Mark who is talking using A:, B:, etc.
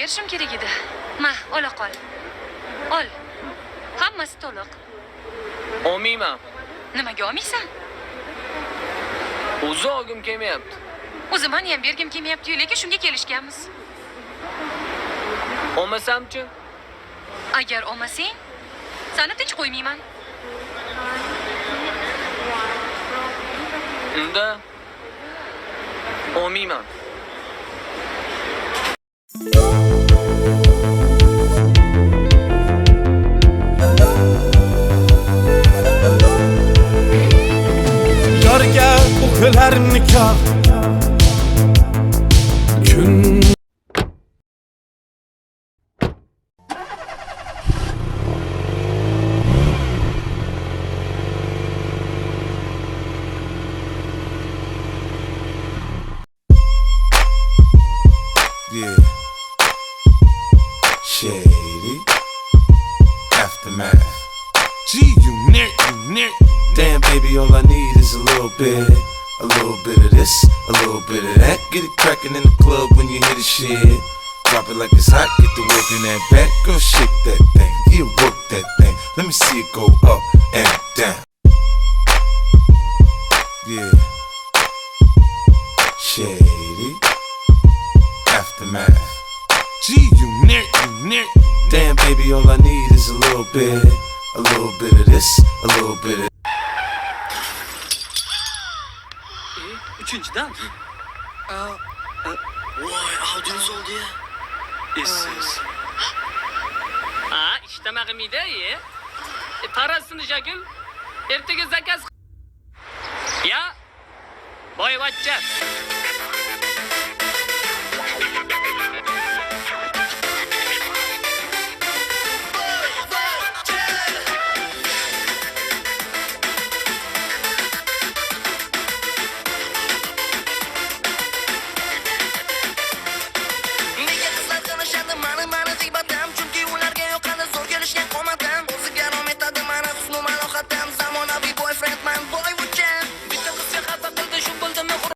A: berishim kerak edi. Ma, ola qol. Ol. Hammasi to'liq.
B: Olmayman.
A: Nimaga olmaysan?
B: O'zi olgim kelmayapti.
A: O'zi meni ham bergim kelmayapti-yu, lekin shunga kelishganmiz.
B: Olmasamchi?
A: Agar olmasang, seni tinch qo'ymayman.
B: Unda olmayman.
C: Yorga o'qilar nikoh kun
D: Yeah. Shady. Aftermath.
C: G unit.
D: Damn, baby, all I need is a little bit. A little bit of this, a little bit of that. Get it crackin' in the club when you hear the shit. Drop it like it's hot, get the work in that back. Girl, shake that thing, yeah, work that thing. Let me see it go up and down. Yeah. Shady. Aftermath.
C: G unit.
D: Damn, baby, all I need is a little bit of this, a little bit of.
B: Uchinchidan.
E: Voy, aldingiz oldi ya.
B: Essiz. Ha, ishtamag'imida, parasini shakl. Ertaga zakaz. Ya, boyvachcha.